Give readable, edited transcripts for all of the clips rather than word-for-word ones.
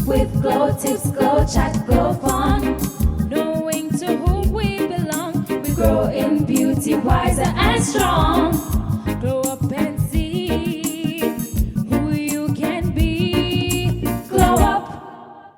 With glow tips, glow chat, glow fun. Knowing to who we belong. We grow in beauty, wiser and strong. Glow up and see who you can be. Glow up.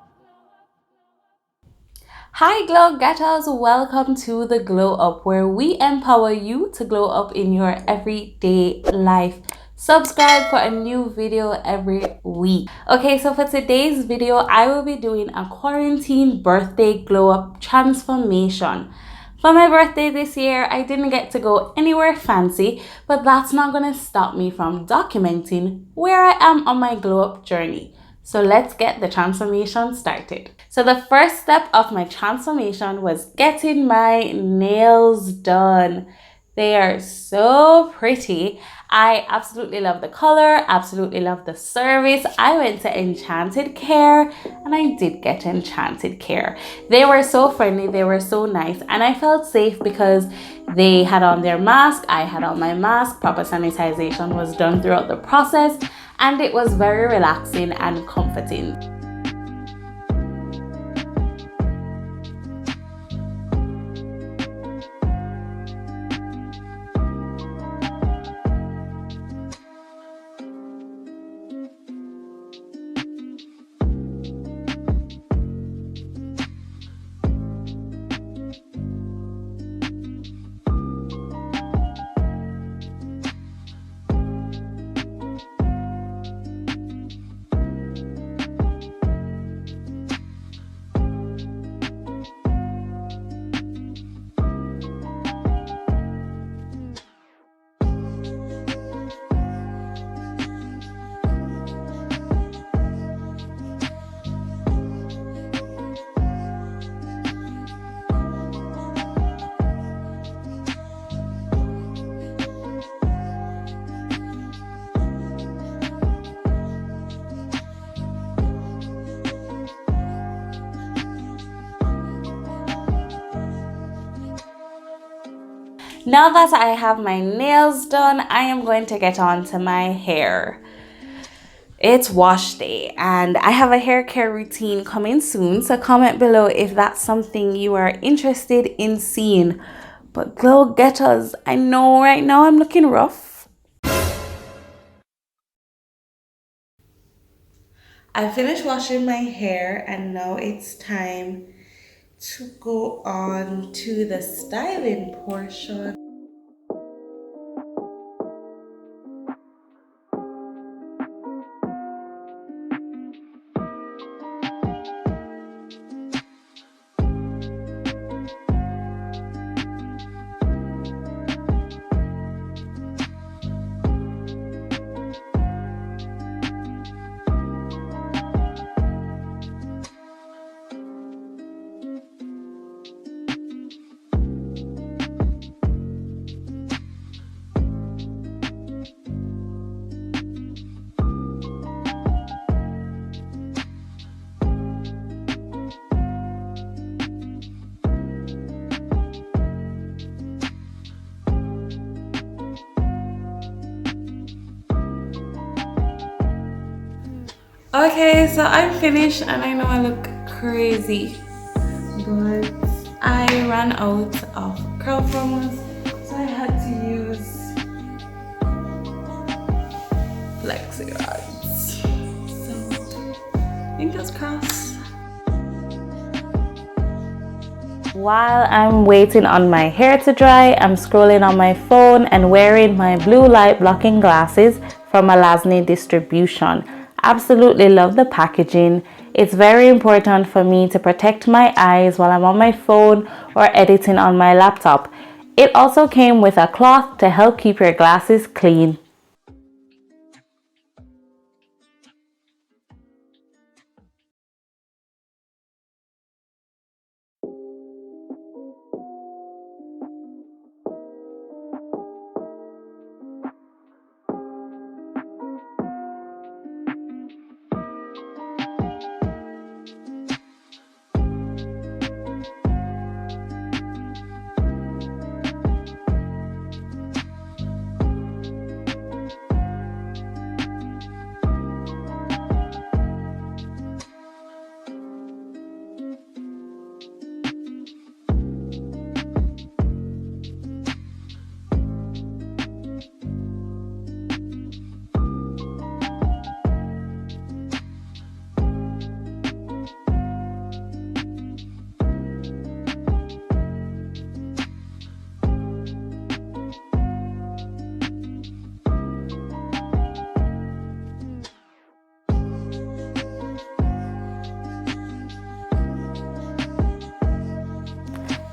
Hi Glow Getters, welcome to the Glow Up, where we empower you to glow up in your everyday life. Subscribe for a new video every week. Okay, so for today's video, I will be doing a quarantine birthday glow up transformation. For my birthday this year, I didn't get to go anywhere fancy, but that's not going to stop me from documenting where I am on my glow up journey. So let's get the transformation started. So the first step of my transformation was getting my nails done. They are so pretty. I absolutely love the color, absolutely love the service. I went to Enchanted Care and I did get Enchanted Care. They were so friendly, they were so nice, and I felt safe because they had on their mask, I had on my mask, proper sanitization was done throughout the process, and it was very relaxing and comforting. Now that I have my nails done, I am going to get on to my hair. It's wash day and I have a hair care routine coming soon, so comment below if that's something you are interested in seeing. But Glow Getters, I know right now I'm looking rough. I finished washing my hair and now it's time to go on to the styling portion. Okay, so I'm finished and I know I look crazy, but I ran out of curl formers, so I had to use flexi rods. So fingers crossed. While I'm waiting on my hair to dry, I'm scrolling on my phone and wearing my blue light blocking glasses from Alasni Distribution. Absolutely love the packaging. It's very important for me to protect my eyes while I'm on my phone or editing on my laptop. It also came with a cloth to help keep your glasses clean.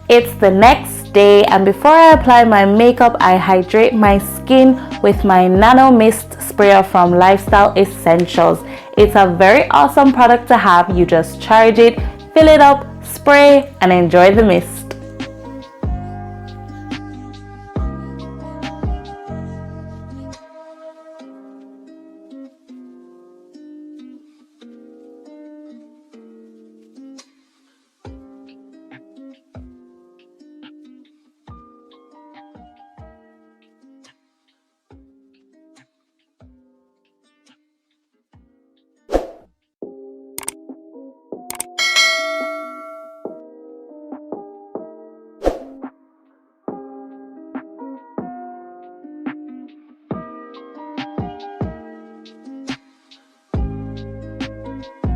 It's the next day, and before I apply my makeup, I hydrate my skin with my Nano Mist sprayer from Lifestyle Essentials. It's a very awesome product to have. You just charge it, fill it up, spray, and enjoy the mist.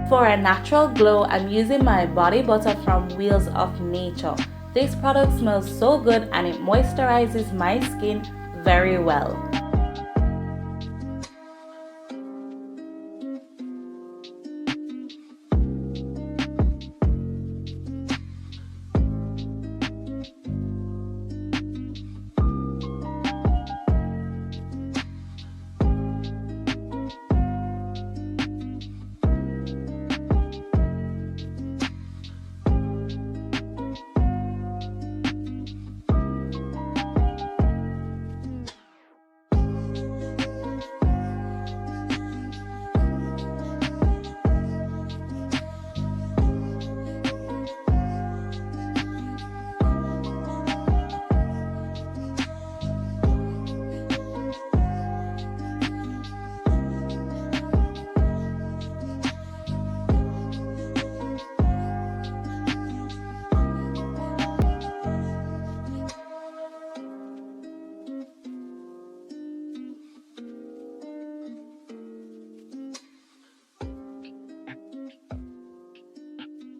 For a natural glow, I'm using my body butter from Wheels of Nature. This product smells so good and it moisturizes my skin very well.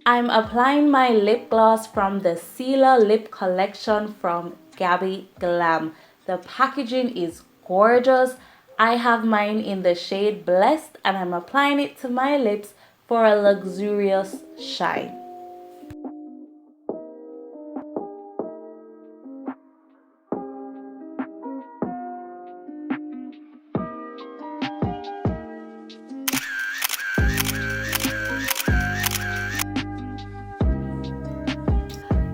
I'm applying my lip gloss from the Sealer Lip Collection from Gabby Glam. The packaging is gorgeous. I have mine in the shade Blessed and I'm applying it to my lips for a luxurious shine.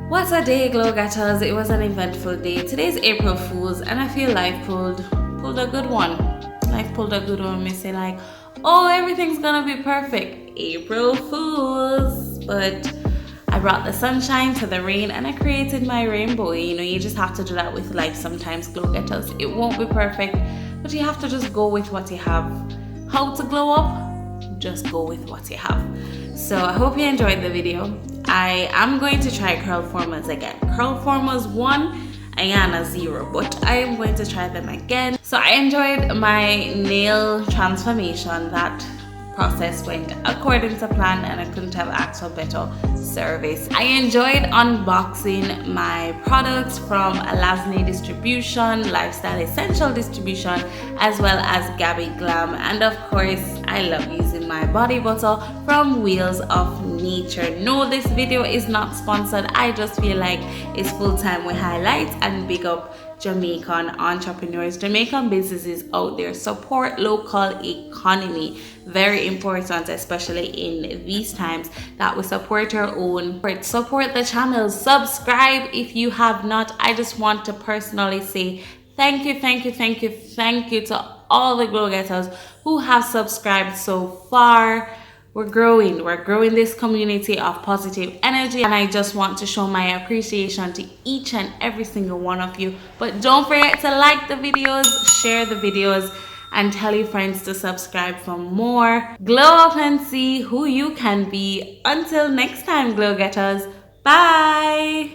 What a day, Glow Getters. It was an eventful day. Today's April Fool's and I feel life pulled a good one. Life pulled a good one. Me say like, oh, everything's gonna be perfect. April Fool's. But I brought the sunshine to the rain and I created my rainbow. You know, you just have to do that with life sometimes, Glow Getters. It won't be perfect, but you have to just go with what you have. How to glow up? Just go with what you have. So I hope you enjoyed the video. I am going to try curl formers again. Curl formers 1, Ayana 0, but I am going to try them again. So I enjoyed my nail transformation. That process went according to plan and I couldn't have asked for better service. I enjoyed unboxing my products from Alasne Distribution, Lifestyle Essential Distribution, as well as Gabby Glam, and of course I love using my body butter from Wheels of Nature. No, this video is not sponsored. I just feel like it's full time with highlights and big up Jamaican entrepreneurs, Jamaican businesses out there. Support local economy. Very important, especially in these times, that we support our own. Support the channel. Subscribe if you have not. I just want to personally say thank you to all the Glow Getters who have subscribed so far. We're growing this community of positive energy, and I just want to show my appreciation to each and every single one of you. But don't forget to like the videos, share the videos, and tell your friends to subscribe for more. Glow up and see who you can be. Until next time, Glow Getters. Bye.